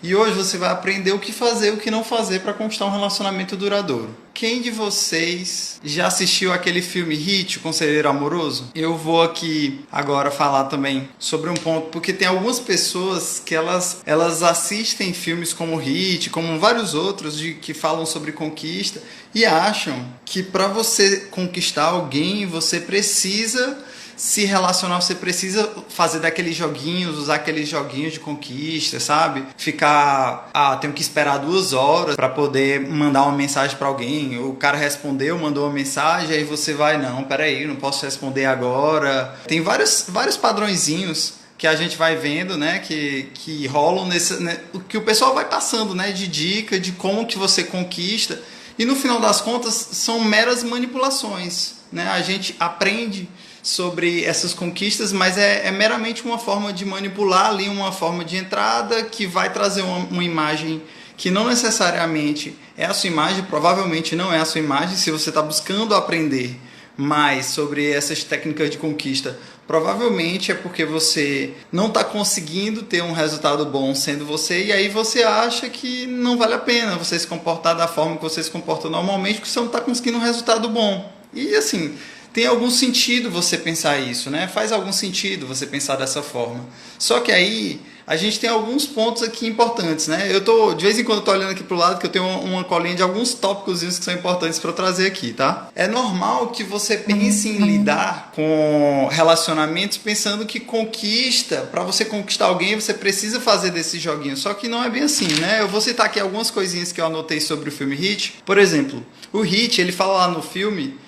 E hoje você vai aprender o que fazer e o que não fazer para conquistar um relacionamento duradouro. Quem de vocês já assistiu aquele filme Hit, o Conselheiro Amoroso? Eu vou aqui agora falar também sobre um ponto, porque tem algumas pessoas que elas assistem filmes como Hit, como vários outros que falam sobre conquista e acham que para você conquistar alguém, você precisa se relacionar, você precisa fazer daqueles joguinhos, usar aqueles joguinhos de conquista, sabe? Ficar, tenho que esperar 2 horas para poder mandar uma mensagem para alguém. O cara respondeu, mandou uma mensagem, aí você vai, não, peraí, não posso responder agora. Tem vários padrõezinhos que a gente vai vendo, né, que rolam nesse, né, que o pessoal vai passando, né, de dica de como que você conquista, e no final das contas são meras manipulações, né? A gente aprende sobre essas conquistas, mas é meramente uma forma de manipular ali, uma forma de entrada que vai trazer uma imagem que não necessariamente é a sua imagem, provavelmente não é a sua imagem. Se você está buscando aprender mais sobre essas técnicas de conquista, provavelmente é porque você não está conseguindo ter um resultado bom sendo você, e aí você acha que não vale a pena você se comportar da forma que você se comporta normalmente, porque você não está conseguindo um resultado bom. E assim, tem algum sentido você pensar isso, né? Faz algum sentido você pensar dessa forma. Só que aí a gente tem alguns pontos aqui importantes, né? De vez em quando eu tô olhando aqui pro lado, que eu tenho uma colinha de alguns tópicos que são importantes para eu trazer aqui, tá? É normal que você pense em lidar com relacionamentos pensando que para você conquistar alguém, você precisa fazer desses joguinhos. Só que não é bem assim, né? Eu vou citar aqui algumas coisinhas que eu anotei sobre o filme Hit. Por exemplo, o Hit, ele fala lá no filme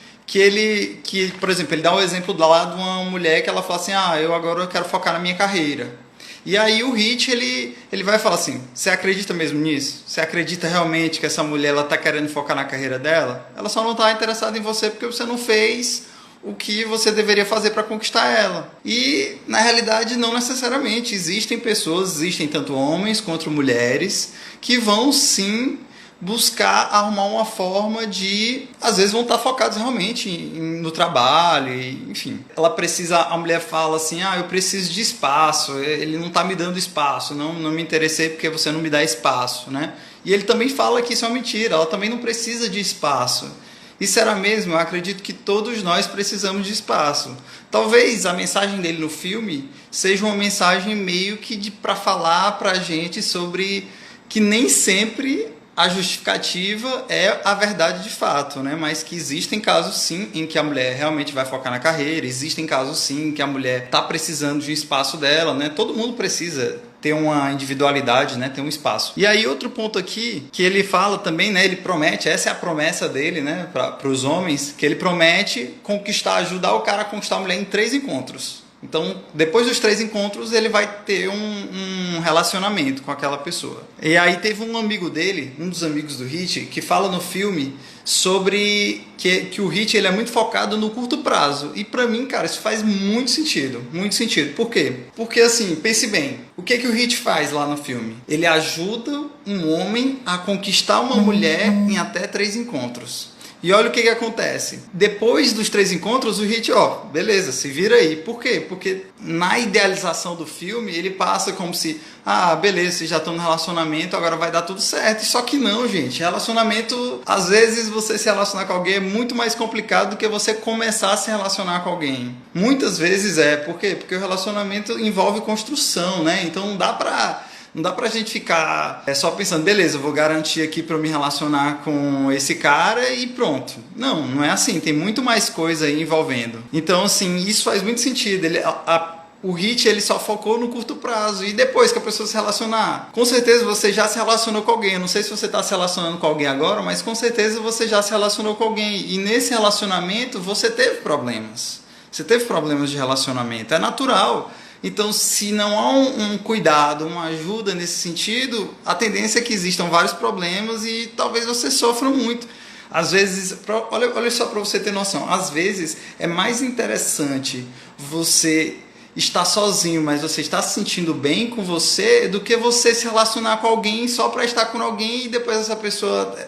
por exemplo, ele dá um exemplo lá de uma mulher que ela fala assim, eu quero focar na minha carreira. E aí o Hit, ele vai falar assim, você acredita mesmo nisso? Você acredita realmente que essa mulher está querendo focar na carreira dela? Ela só não está interessada em você porque você não fez o que você deveria fazer para conquistar ela. E, na realidade, não necessariamente. Existem tanto homens quanto mulheres, que vão sim buscar arrumar uma forma de, às vezes vão estar focados realmente no trabalho, enfim. A mulher fala assim, eu preciso de espaço, ele não está me dando espaço, não me interessei porque você não me dá espaço, né? E ele também fala que isso é uma mentira, ela também não precisa de espaço. E será mesmo? Eu acredito que todos nós precisamos de espaço. Talvez a mensagem dele no filme seja uma mensagem meio que para falar pra gente sobre que nem sempre a justificativa é a verdade de fato, né? Mas que existem casos sim em que a mulher realmente vai focar na carreira, existem casos sim em que a mulher está precisando de um espaço dela, né? Todo mundo precisa ter uma individualidade, né? Ter um espaço. E aí outro ponto aqui, que ele fala também, né? Ele promete, essa é a promessa dele, né? Para os homens, que ele promete ajudar o cara a conquistar a mulher em 3 encontros. Então, depois dos 3 encontros, ele vai ter um relacionamento com aquela pessoa. E aí teve um amigo dele, um dos amigos do Hit, que fala no filme sobre que o Hit ele é muito focado no curto prazo. E pra mim, cara, isso faz muito sentido. Muito sentido. Por quê? Porque assim, pense bem, o que o Hit faz lá no filme? Ele ajuda um homem a conquistar uma mulher em até 3 encontros. E olha o que acontece. Depois dos 3 encontros, o Hit, beleza, se vira aí. Por quê? Porque na idealização do filme, ele passa como se, beleza, vocês já estão no relacionamento, agora vai dar tudo certo. Só que não, gente. Relacionamento, às vezes você se relacionar com alguém é muito mais complicado do que você começar a se relacionar com alguém. Muitas vezes por quê? Porque o relacionamento envolve construção, né? Então não dá pra gente ficar só pensando, beleza, eu vou garantir aqui para eu me relacionar com esse cara e pronto. Não é assim, tem muito mais coisa aí envolvendo. Então, assim, isso faz muito sentido. O Hit, ele só focou no curto prazo. E depois que a pessoa se relacionar, com certeza você já se relacionou com alguém. Eu não sei se você está se relacionando com alguém agora, mas com certeza você já se relacionou com alguém. E nesse relacionamento você teve problemas. Você teve problemas de relacionamento. É natural. Então, se não há um cuidado, uma ajuda nesse sentido, a tendência é que existam vários problemas e talvez você sofra muito. Às vezes, olha só para você ter noção, às vezes é mais interessante você estar sozinho, mas você está se sentindo bem com você, do que você se relacionar com alguém só para estar com alguém e depois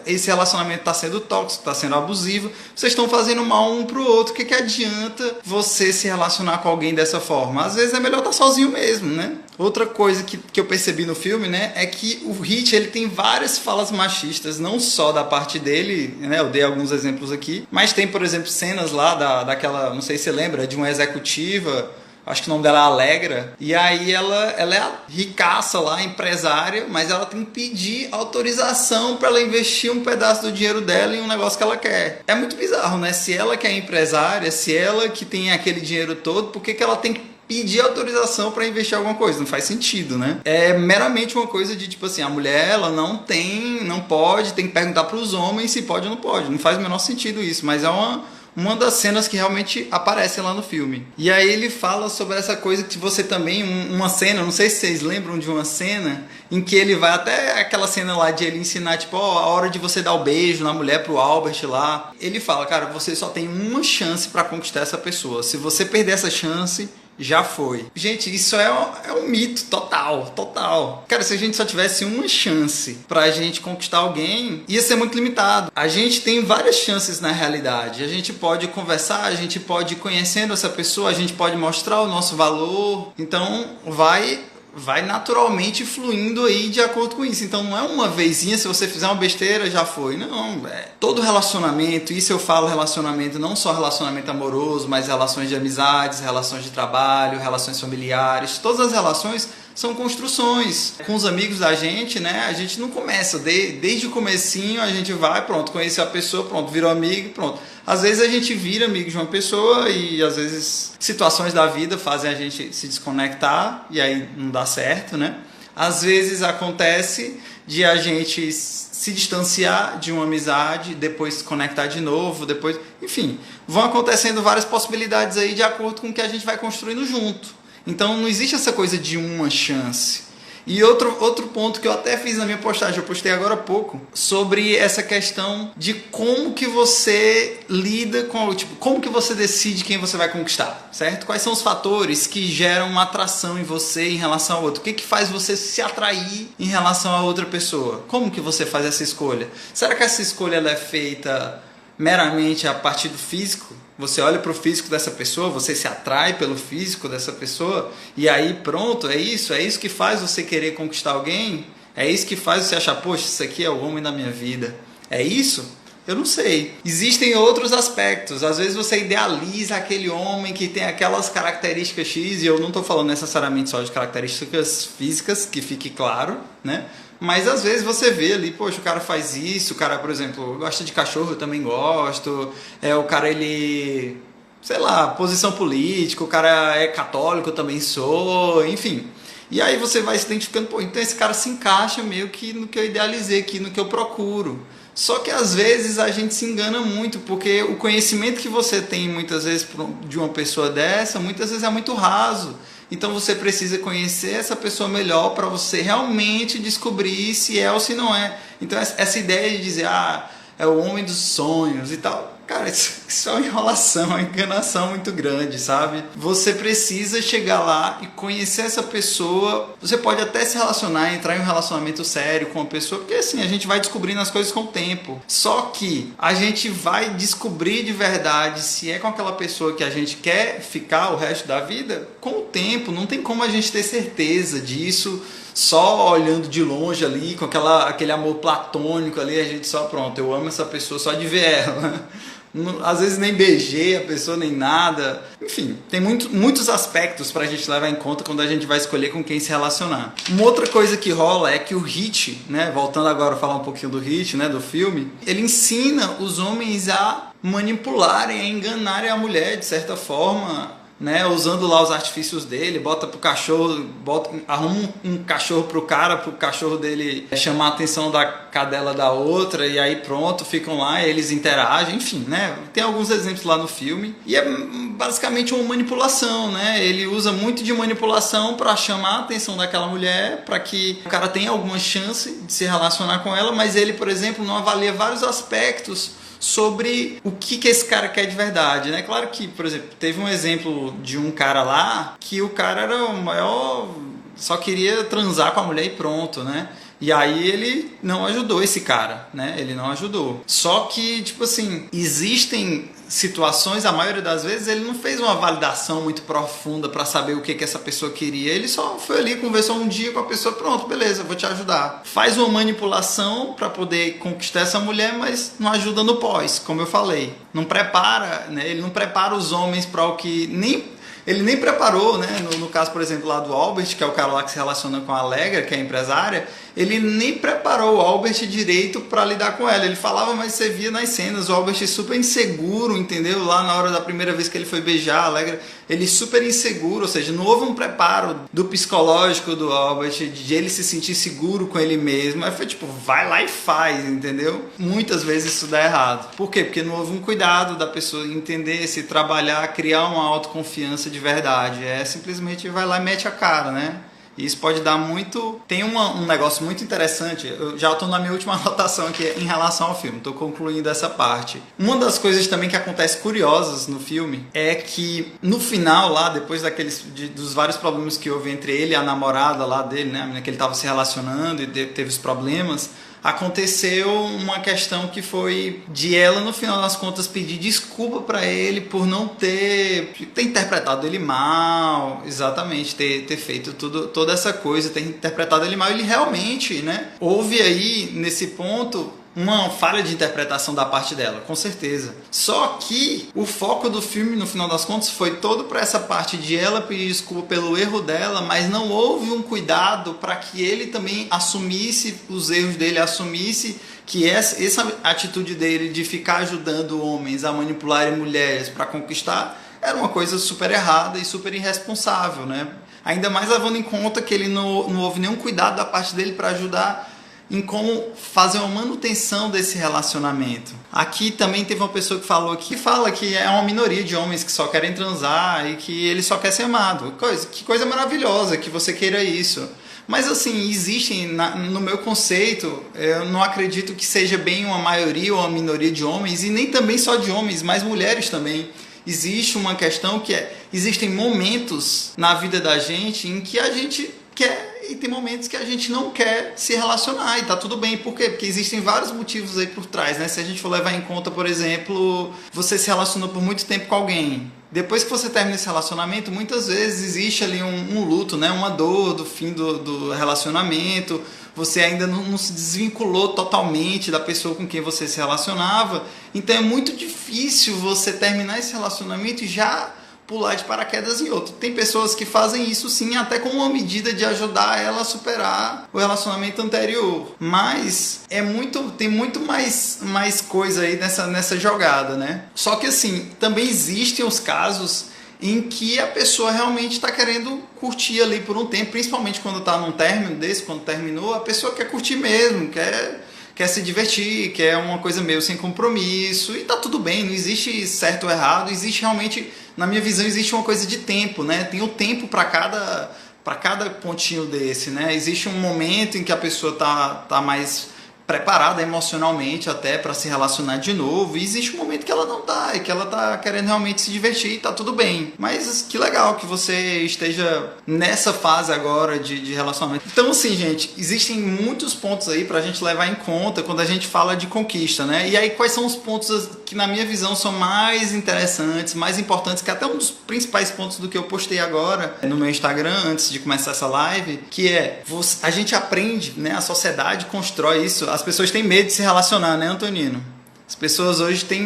esse relacionamento está sendo tóxico, está sendo abusivo, vocês estão fazendo mal um pro outro. O que adianta você se relacionar com alguém dessa forma? Às vezes é melhor estar sozinho mesmo, né? Outra coisa que eu percebi no filme, né, é que o Hit, ele tem várias falas machistas, não só da parte dele, né, eu dei alguns exemplos aqui, mas tem, por exemplo, cenas lá daquela, não sei se você lembra, de uma executiva, acho que o nome dela é Alegra, e aí ela é a ricaça lá, empresária, mas ela tem que pedir autorização para ela investir um pedaço do dinheiro dela em um negócio que ela quer. É muito bizarro, né? Se ela que é empresária, se ela que tem aquele dinheiro todo, por que ela tem que pedir autorização para investir em alguma coisa? Não faz sentido, né? É meramente uma coisa de tipo assim, a mulher ela não pode, tem que perguntar para os homens se pode ou não pode. Não faz o menor sentido isso, mas é uma das cenas que realmente aparecem lá no filme. E aí ele fala sobre essa coisa que você também, uma cena, não sei se vocês lembram de uma cena em que ele vai até aquela cena lá de ele ensinar, tipo, a hora de você dar o beijo na mulher pro Albert lá. Ele fala, cara, você só tem uma chance para conquistar essa pessoa. Se você perder essa chance, já foi. Gente, isso é um mito total. Cara, se a gente só tivesse uma chance pra gente conquistar alguém, ia ser muito limitado. A gente tem várias chances na realidade. A gente pode conversar, a gente pode ir conhecendo essa pessoa, a gente pode mostrar o nosso valor. Então, vai naturalmente fluindo aí de acordo com isso. Então não é uma vezinha, se você fizer uma besteira, já foi. Não, todo relacionamento, isso eu falo relacionamento, não só relacionamento amoroso, mas relações de amizades, relações de trabalho, relações familiares, todas as relações são construções. Com os amigos da gente, né, a gente não começa, desde o comecinho a gente vai, pronto, conheceu a pessoa, pronto, virou amigo, pronto. Às vezes a gente vira amigo de uma pessoa e às vezes situações da vida fazem a gente se desconectar e aí não dá certo, né? Às vezes acontece de a gente se distanciar de uma amizade, depois se conectar de novo, depois, enfim, vão acontecendo várias possibilidades aí de acordo com o que a gente vai construindo junto. Então não existe essa coisa de uma chance. E outro ponto que eu até fiz na minha postagem, eu postei agora há pouco, sobre essa questão de como que você lida com, tipo, como que você decide quem você vai conquistar, certo? Quais são os fatores que geram uma atração em você em relação ao outro? O que faz você se atrair em relação a outra pessoa? Como que você faz essa escolha? Será que essa escolha ela é feita meramente a partir do físico? Você olha para o físico dessa pessoa, você se atrai pelo físico dessa pessoa e aí pronto, é isso que faz você querer conquistar alguém? É isso que faz você achar, poxa, isso aqui é o homem da minha vida? É isso? Eu não sei. Existem outros aspectos. Às vezes você idealiza aquele homem que tem aquelas características X, e eu não estou falando necessariamente só de características físicas, que fique claro, né? Mas às vezes você vê ali, poxa, o cara faz isso, o cara, por exemplo, gosta de cachorro, eu também gosto, o cara, ele, sei lá, posição política, o cara é católico, eu também sou, enfim. E aí você vai se identificando, pô, então esse cara se encaixa meio que no que eu idealizei aqui, no que eu procuro. Só que às vezes a gente se engana muito, porque o conhecimento que você tem muitas vezes de uma pessoa dessa, muitas vezes é muito raso. Então você precisa conhecer essa pessoa melhor para você realmente descobrir se é ou se não é. Então essa ideia de dizer, é o homem dos sonhos e tal, cara, isso é uma enrolação, uma enganação muito grande, sabe? Você precisa chegar lá e conhecer essa pessoa. Você pode até se relacionar, entrar em um relacionamento sério com uma pessoa, porque assim, a gente vai descobrindo as coisas com o tempo. Só que a gente vai descobrir de verdade se é com aquela pessoa que a gente quer ficar o resto da vida com o tempo. Não tem como a gente ter certeza disso só olhando de longe ali, com aquele amor platônico ali, a gente só, pronto, eu amo essa pessoa só de ver ela. Às vezes nem beijei a pessoa, nem nada. Enfim, tem muitos aspectos pra gente levar em conta quando a gente vai escolher com quem se relacionar. Uma outra coisa que rola é que o Hit, né, voltando agora a falar um pouquinho do Hit, né, do filme, ele ensina os homens a manipularem, a enganarem a mulher de certa forma, né, usando lá os artifícios dele, bota pro cachorro, arruma um cachorro pro cachorro dele chamar a atenção da cadela da outra, e aí pronto, ficam lá, eles interagem, enfim, né, tem alguns exemplos lá no filme, e é basicamente uma manipulação, né, ele usa muito de manipulação para chamar a atenção daquela mulher, para que o cara tenha alguma chance de se relacionar com ela, mas ele, por exemplo, não avalia vários aspectos sobre o que esse cara quer de verdade, né? Claro que, por exemplo, teve um exemplo de um cara lá que o cara era o maior, só queria transar com a mulher e pronto, né? E aí ele não ajudou esse cara, né? Ele não ajudou. Só que, tipo assim, existem situações, a maioria das vezes, ele não fez uma validação muito profunda para saber o que essa pessoa queria. Ele só foi ali, conversou um dia com a pessoa, pronto, beleza, vou te ajudar. Faz uma manipulação para poder conquistar essa mulher, mas não ajuda no pós, como eu falei. Não prepara, né? Ele não prepara os homens para o que ele nem preparou, né? No caso, por exemplo, lá do Albert, que é o cara lá que se relaciona com a Allegra, que é a empresária, ele nem preparou o Albert direito para lidar com ela. Ele falava, mas você via nas cenas, o Albert super inseguro, entendeu? Lá na hora da primeira vez que ele foi beijar a Allegra, ele super inseguro, ou seja, não houve um preparo do psicológico do Albert, de ele se sentir seguro com ele mesmo. Aí foi tipo, vai lá e faz, entendeu? Muitas vezes isso dá errado. Por quê? Porque não houve um cuidado da pessoa entender, se trabalhar, criar uma autoconfiança de verdade. É simplesmente vai lá e mete a cara, né? E isso pode dar muito... Tem um negócio muito interessante, eu já estou na minha última anotação aqui em relação ao filme, estou concluindo essa parte. Uma das coisas também que acontece curiosas no filme é que no final lá, depois dos vários problemas que houve entre ele e a namorada lá dele, né, a menina que ele estava se relacionando e teve os problemas, aconteceu uma questão que foi de ela, no final das contas, pedir desculpa para ele por não ter interpretado ele mal, exatamente, ter feito toda essa coisa, ter interpretado ele mal. Ele realmente, né, houve aí, nesse ponto, uma falha de interpretação da parte dela, com certeza. Só que o foco do filme, no final das contas, foi todo para essa parte de ela pedir desculpa pelo erro dela, mas não houve um cuidado para que ele também assumisse os erros dele, assumisse que essa atitude dele de ficar ajudando homens a manipularem mulheres para conquistar era uma coisa super errada e super irresponsável, né? Ainda mais levando em conta que ele não houve nenhum cuidado da parte dele para ajudar em como fazer uma manutenção desse relacionamento. Aqui também teve uma pessoa que fala que é uma minoria de homens que só querem transar e que ele só quer ser amado. Que coisa maravilhosa que você queira isso. Mas assim, existem, no meu conceito, eu não acredito que seja bem uma maioria ou uma minoria de homens, e nem também só de homens, mas mulheres também. Existe uma questão que existem momentos na vida da gente em que a gente quer e tem momentos que a gente não quer se relacionar e tá tudo bem. Por quê? Porque existem vários motivos aí por trás, né? Se a gente for levar em conta, por exemplo, você se relacionou por muito tempo com alguém. Depois que você termina esse relacionamento, muitas vezes existe ali um luto, né? Uma dor do fim do relacionamento. Você ainda não se desvinculou totalmente da pessoa com quem você se relacionava. Então é muito difícil você terminar esse relacionamento e já pular de paraquedas em outro. Tem pessoas que fazem isso sim, até como uma medida de ajudar ela a superar o relacionamento anterior. Mas tem muito mais coisa aí nessa jogada, né? Só que assim, também existem os casos em que a pessoa realmente está querendo curtir ali por um tempo, principalmente quando está num término desse, quando terminou, a pessoa quer curtir mesmo, quer se divertir, quer uma coisa meio sem compromisso, e tá tudo bem, não existe certo ou errado, existe realmente, na minha visão, existe uma coisa de tempo, né? Tem o tempo para cada pontinho desse, né? Existe um momento em que a pessoa tá mais preparada emocionalmente até para se relacionar de novo, e existe um momento que ela não tá, e que ela tá querendo realmente se divertir e tá tudo bem. Mas que legal que você esteja nessa fase agora de relacionamento. Então assim, gente, existem muitos pontos aí pra gente levar em conta quando a gente fala de conquista, né? E aí quais são os pontos que na minha visão são mais interessantes, mais importantes, que até um dos principais pontos do que eu postei agora no meu Instagram antes de começar essa live, que é a gente aprende, né? A sociedade constrói isso. As pessoas têm medo de se relacionar, né, Antonino? As pessoas hoje têm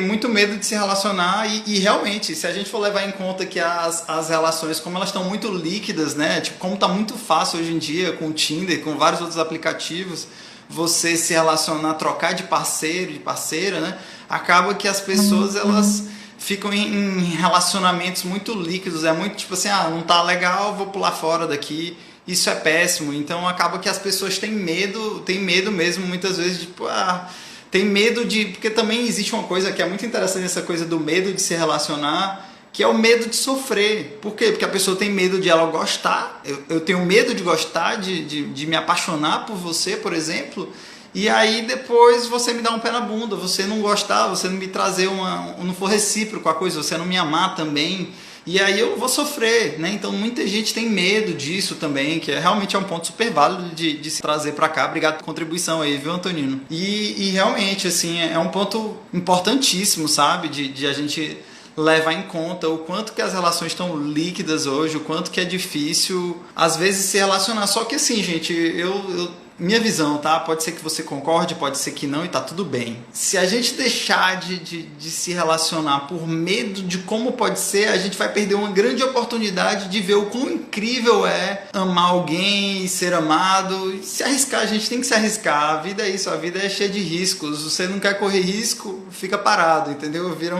muito medo de se relacionar e realmente, se a gente for levar em conta que as relações, como elas estão muito líquidas, né? Tipo, como está muito fácil hoje em dia com o Tinder, com vários outros aplicativos, você se relacionar, trocar de parceiro, de parceira, né? Acaba que as pessoas, elas ficam em relacionamentos muito líquidos, é muito tipo assim, não tá legal, vou pular fora daqui. Isso é péssimo, então acaba que as pessoas têm medo mesmo, muitas vezes, tipo, tem medo de... Porque também existe uma coisa que é muito interessante, essa coisa do medo de se relacionar, que é o medo de sofrer. Por quê? Porque a pessoa tem medo de ela gostar, eu tenho medo de gostar, de me apaixonar por você, por exemplo, E aí depois você me dá um pé na bunda, você não gostar, você não me trazer não for recíproco a coisa, você não me amar também. E aí eu vou sofrer, né? Então muita gente tem medo disso também, que realmente é um ponto super válido de se trazer para cá. Obrigado pela contribuição aí, viu, Antonino? E realmente, assim, é um ponto importantíssimo, sabe? De a gente levar em conta o quanto que as relações estão líquidas hoje, o quanto que é difícil, às vezes, se relacionar. Só que assim, gente, minha visão, tá? Pode ser que você concorde, pode ser que não, e tá tudo bem. Se a gente deixar de se relacionar por medo de como pode ser, a gente vai perder uma grande oportunidade de ver o quão incrível é amar alguém e ser amado. E se arriscar, a gente tem que se arriscar. A vida é isso, a vida é cheia de riscos. Você não quer correr risco, fica parado, entendeu? Vira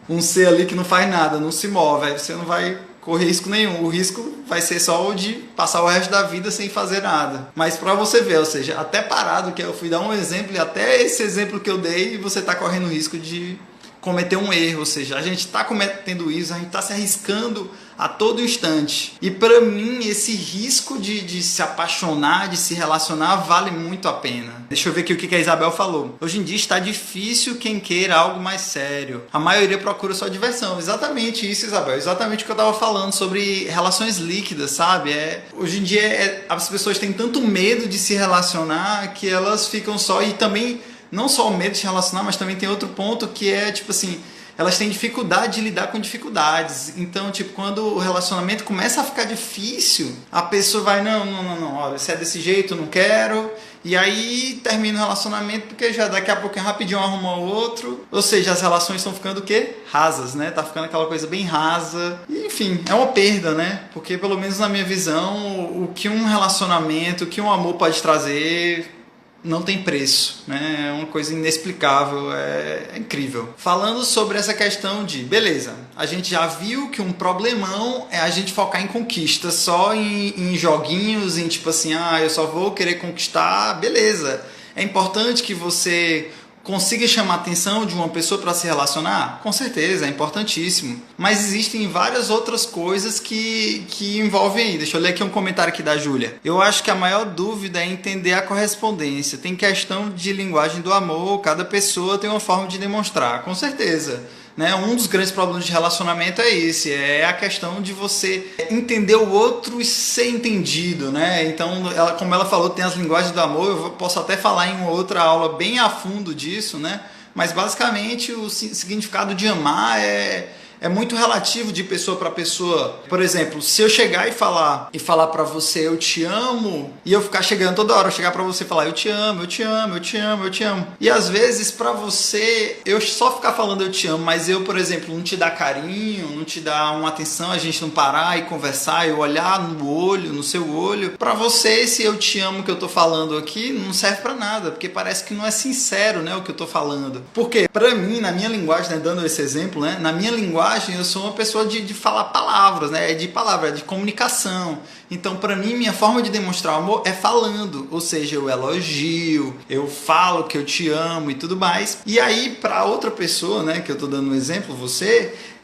um ser ali que não faz nada, não se move. Aí você não vai correr risco nenhum. O risco vai ser só o de passar o resto da vida sem fazer nada. Mas pra você ver, ou seja, até parado, que eu fui dar um exemplo, e até esse exemplo que eu dei, você tá correndo risco de cometer um erro. Ou seja, a gente tá cometendo isso, a gente tá se arriscando a todo instante. E para mim, esse risco de se apaixonar, de se relacionar, vale muito a pena. Deixa eu ver aqui o que a Isabel falou. Hoje em dia está difícil quem queira algo mais sério. A maioria procura só diversão. Exatamente isso, Isabel. Exatamente o que eu estava falando sobre relações líquidas, sabe? Hoje em dia as pessoas têm tanto medo de se relacionar que elas ficam só... E também, não só o medo de se relacionar, mas também tem outro ponto que é, tipo assim... Elas têm dificuldade de lidar com dificuldades. Então, tipo, quando o relacionamento começa a ficar difícil, a pessoa vai, não, olha, se é desse jeito, eu não quero. E aí termina o relacionamento, porque já daqui a pouco rapidinho arruma outro. Ou seja, as relações estão ficando o quê? Rasas, né? Tá ficando aquela coisa bem rasa. E, enfim, é uma perda, né? Porque, pelo menos na minha visão, o que um relacionamento, o que um amor pode trazer... não tem preço, né? É uma coisa inexplicável, é incrível. Falando sobre essa questão de, beleza, a gente já viu que um problemão é a gente focar em conquistas, só em joguinhos, em tipo assim, eu só vou querer conquistar, beleza. É importante que você consiga chamar a atenção de uma pessoa para se relacionar? Com certeza, é importantíssimo. Mas existem várias outras coisas que envolvem aí. Deixa eu ler aqui um comentário aqui da Júlia. Eu acho que a maior dúvida é entender a correspondência. Tem questão de linguagem do amor, cada pessoa tem uma forma de demonstrar. Com certeza. Né? Um dos grandes problemas de relacionamento é esse, é a questão de você entender o outro e ser entendido, né? Então, como ela falou, tem as linguagens do amor, eu posso até falar em uma outra aula bem a fundo disso, né? Mas basicamente o significado de amar é muito relativo de pessoa para pessoa. Por exemplo, se eu chegar e falar para você eu te amo, e eu ficar chegando toda hora, eu chegar para você e falar eu te amo, eu te amo, eu te amo, eu te amo. E às vezes para você eu só ficar falando eu te amo, mas eu, por exemplo, não te dar carinho, não te dar uma atenção, a gente não parar e conversar, eu olhar no seu olho, para você esse eu te amo que eu tô falando aqui não serve para nada, porque parece que não é sincero, né, o que eu tô falando. Porque para mim, na minha linguagem, né, dando esse exemplo, né, na minha linguagem eu sou uma pessoa de falar palavras, né? De palavra, de comunicação. Então, para mim, minha forma de demonstrar amor é falando. Ou seja, eu elogio, eu falo que eu te amo e tudo mais. E aí, para outra pessoa, né? Que eu tô dando um exemplo,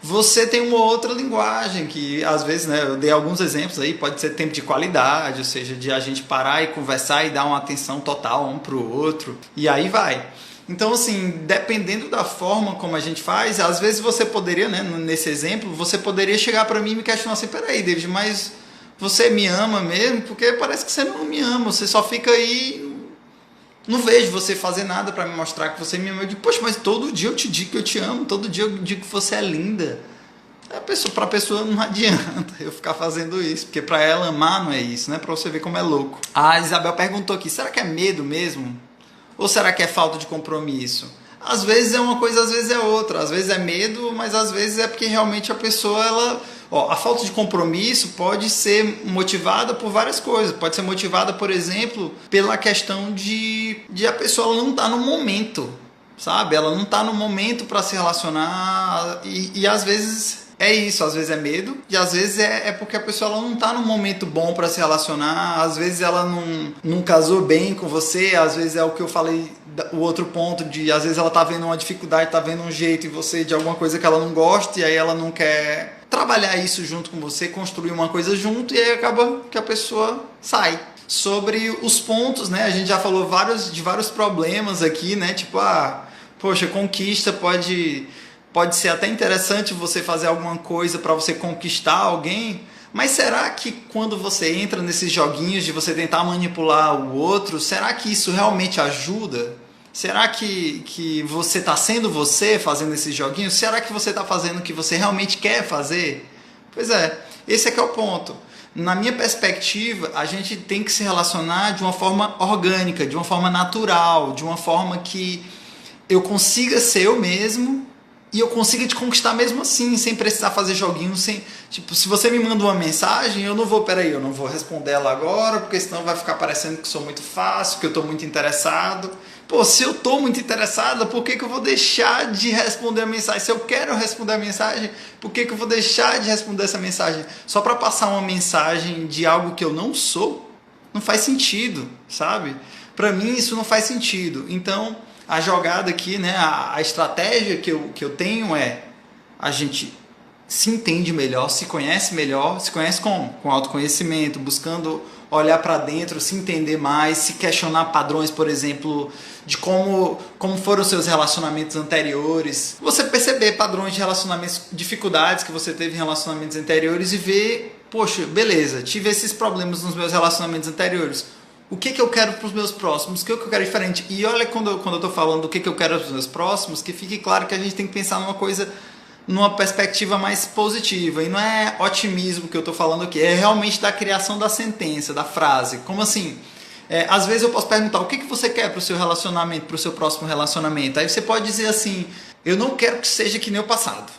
você tem uma outra linguagem que, às vezes, né? Eu dei alguns exemplos aí. Pode ser tempo de qualidade, ou seja, de a gente parar e conversar e dar uma atenção total um pro outro. E aí vai. Então, assim, dependendo da forma como a gente faz, às vezes você poderia, né, nesse exemplo, você poderia chegar para mim e me questionar assim, peraí, David, mas você me ama mesmo? Porque parece que você não me ama, você só fica aí, não vejo você fazer nada para me mostrar que você me ama. Eu digo, poxa, mas todo dia eu te digo que eu te amo, todo dia eu digo que você é linda. Para a pessoa não adianta eu ficar fazendo isso, porque para ela amar não é isso, né? Para você ver como é louco. A Isabel perguntou aqui, será que é medo mesmo? Ou será que é falta de compromisso? Às vezes é uma coisa, às vezes é outra. Às vezes é medo, mas às vezes é porque realmente a pessoa, a falta de compromisso pode ser motivada por várias coisas. Pode ser motivada, por exemplo, pela questão de a pessoa ela não estar no momento, sabe? Ela não está no momento para se relacionar e às vezes... é isso, às vezes é medo e às vezes é porque a pessoa ela não está num momento bom para se relacionar, às vezes ela não casou bem com você, às vezes é o que eu falei, o outro ponto de às vezes ela tá vendo uma dificuldade, tá vendo um jeito e você de alguma coisa que ela não gosta e aí ela não quer trabalhar isso junto com você, construir uma coisa junto e aí acaba que a pessoa sai. sobre os pontos, né? A gente já falou de vários problemas aqui, né? Tipo, poxa, conquista pode ser até interessante você fazer alguma coisa para você conquistar alguém, mas será que quando você entra nesses joguinhos de você tentar manipular o outro, será que isso realmente ajuda? Será que você está sendo você fazendo esses joguinhos? Será que você está fazendo o que você realmente quer fazer? Pois é, esse é que é o ponto. Na minha perspectiva, a gente tem que se relacionar de uma forma orgânica, de uma forma natural, de uma forma que eu consiga ser eu mesmo e eu consiga te conquistar mesmo assim, sem precisar fazer joguinho, sem... Tipo, se você me manda uma mensagem, eu não vou responder ela agora, porque senão vai ficar parecendo que sou muito fácil, que eu estou muito interessado. Pô, se eu estou muito interessado, por que eu vou deixar de responder a mensagem? Se eu quero responder a mensagem, por que eu vou deixar de responder essa mensagem? Só para passar uma mensagem de algo que eu não sou? Não faz sentido, sabe? Para mim isso não faz sentido. Então, a jogada aqui, né, a estratégia que eu tenho é a gente se entende melhor, se conhece com autoconhecimento, buscando olhar para dentro, se entender mais, se questionar padrões, por exemplo, de como foram os seus relacionamentos anteriores. Você perceber padrões de relacionamentos, dificuldades que você teve em relacionamentos anteriores e ver, poxa, beleza, tive esses problemas nos meus relacionamentos anteriores. O que eu quero para os meus próximos? O que eu quero diferente? E olha, quando eu estou falando do que eu quero para os meus próximos, que fique claro que a gente tem que pensar numa coisa, numa perspectiva mais positiva. E não é otimismo que eu estou falando aqui, é realmente da criação da sentença, da frase. Como assim? Às vezes eu posso perguntar, o que você quer para o seu relacionamento, para o seu próximo relacionamento? Aí você pode dizer assim, eu não quero que seja que nem o passado.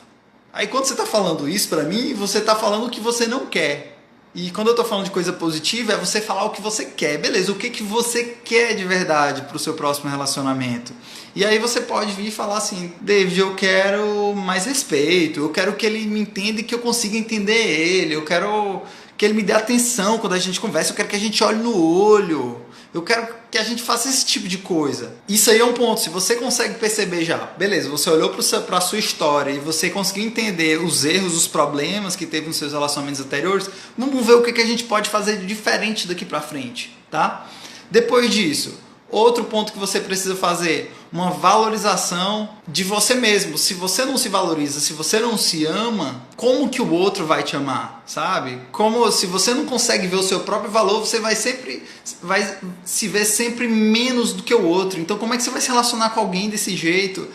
Aí quando você está falando isso para mim, você está falando o que você não quer. E quando eu estou falando de coisa positiva, é você falar o que você quer. Beleza, o que você quer de verdade para o seu próximo relacionamento? E aí você pode vir e falar assim, David, eu quero mais respeito, eu quero que ele me entenda e que eu consiga entender ele, eu quero que ele me dê atenção quando a gente conversa, eu quero que a gente olhe no olho, eu quero que a gente faça esse tipo de coisa. Isso aí é um ponto, se você consegue perceber já, beleza, você olhou para a sua história e você conseguiu entender os erros, os problemas que teve nos seus relacionamentos anteriores, vamos ver o que a gente pode fazer de diferente daqui para frente, tá? Depois disso, outro ponto que você precisa fazer, uma valorização de você mesmo. Se você não se valoriza, se você não se ama, como que o outro vai te amar, sabe? Como se você não consegue ver o seu próprio valor, você vai se ver sempre menos do que o outro. Então como é que você vai se relacionar com alguém desse jeito?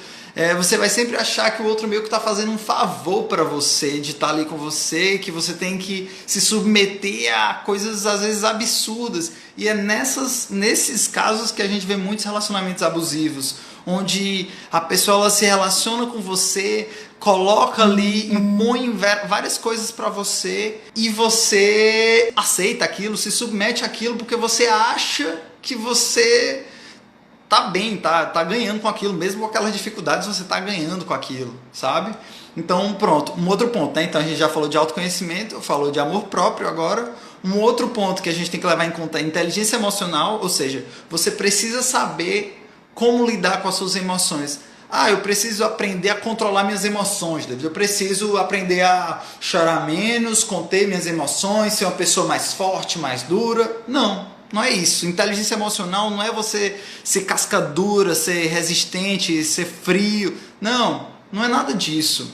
Você vai sempre achar que o outro meio que está fazendo um favor para você, de estar ali com você, que você tem que se submeter a coisas às vezes absurdas. E é nesses casos que a gente vê muitos relacionamentos abusivos, onde a pessoa ela se relaciona com você, coloca ali, impõe várias coisas para você e você aceita aquilo, se submete àquilo porque você acha que você tá bem, tá ganhando com aquilo, mesmo com aquelas dificuldades você tá ganhando com aquilo, sabe? Então pronto, um outro ponto, né? Então a gente já falou de autoconhecimento, falou de amor próprio agora. Um outro ponto que a gente tem que levar em conta é inteligência emocional, ou seja, você precisa saber como lidar com as suas emoções. Eu preciso aprender a controlar minhas emoções, David. Eu preciso aprender a chorar menos, conter minhas emoções, ser uma pessoa mais forte, mais dura. Não é isso. Inteligência emocional não é você ser casca dura, ser resistente, ser frio. Não é nada disso.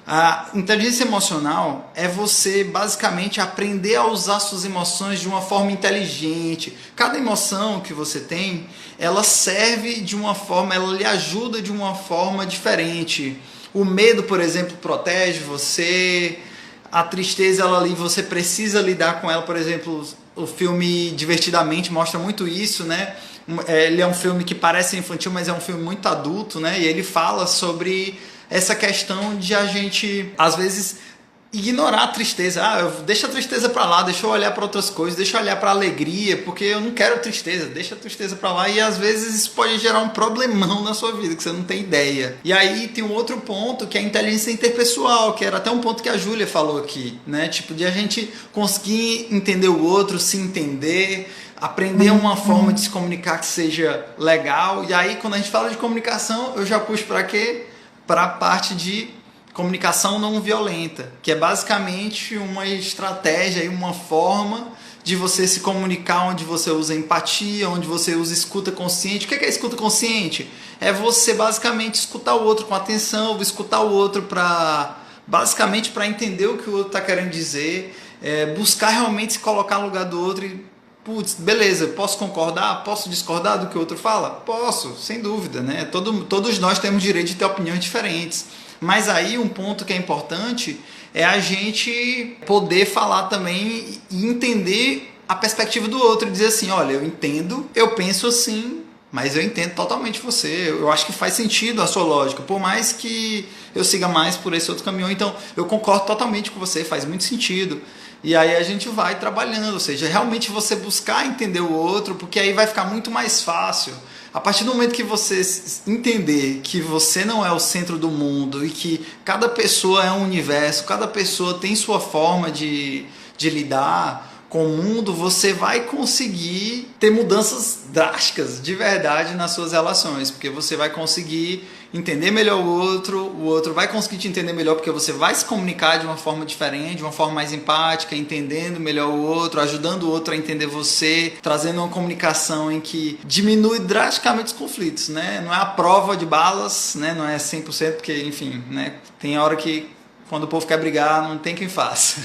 A inteligência emocional é você basicamente aprender a usar suas emoções de uma forma inteligente. Cada emoção que você tem, ela serve de uma forma, ela lhe ajuda de uma forma diferente. O medo, por exemplo, protege você. A tristeza, você precisa lidar com ela, por exemplo, o filme Divertidamente mostra muito isso, né? Ele é um filme que parece infantil, mas é um filme muito adulto, né? E ele fala sobre essa questão de a gente, às vezes, ignorar a tristeza. Deixa a tristeza pra lá, deixa eu olhar para outras coisas, deixa eu olhar pra alegria, porque eu não quero tristeza, deixa a tristeza pra lá. E às vezes isso pode gerar um problemão na sua vida, que você não tem ideia. E aí tem um outro ponto, que é a inteligência interpessoal, que era até um ponto que a Júlia falou aqui, né? Tipo, de a gente conseguir entender o outro, se entender, aprender uma forma de se comunicar que seja legal. E aí, quando a gente fala de comunicação, eu já puxo pra quê? Para a parte de comunicação não violenta, que é basicamente uma estratégia e uma forma de você se comunicar, onde você usa empatia, onde você usa escuta consciente. O que é escuta consciente? É você basicamente escutar o outro com atenção, escutar o outro basicamente para entender o que o outro está querendo dizer, buscar realmente se colocar no lugar do outro e, putz, beleza, posso concordar, posso discordar do que o outro fala? Posso, sem dúvida, né? Todos nós temos direito de ter opiniões diferentes. Mas aí um ponto que é importante é a gente poder falar também e entender a perspectiva do outro e dizer assim, olha, eu entendo, eu penso assim, mas eu entendo totalmente você, eu acho que faz sentido a sua lógica, por mais que eu siga mais por esse outro caminho, então eu concordo totalmente com você, faz muito sentido. E aí a gente vai trabalhando, ou seja, realmente você buscar entender o outro, porque aí vai ficar muito mais fácil. A partir do momento que você entender que você não é o centro do mundo e que cada pessoa é um universo, cada pessoa tem sua forma de lidar com o mundo, você vai conseguir ter mudanças drásticas de verdade nas suas relações, porque você vai conseguir entender melhor o outro vai conseguir te entender melhor porque você vai se comunicar de uma forma diferente, de uma forma mais empática, entendendo melhor o outro, ajudando o outro a entender você, trazendo uma comunicação em que diminui drasticamente os conflitos, né? Não é a prova de balas, né? Não é 100%, porque, enfim, né? Tem hora que quando o povo quer brigar, não tem quem faça.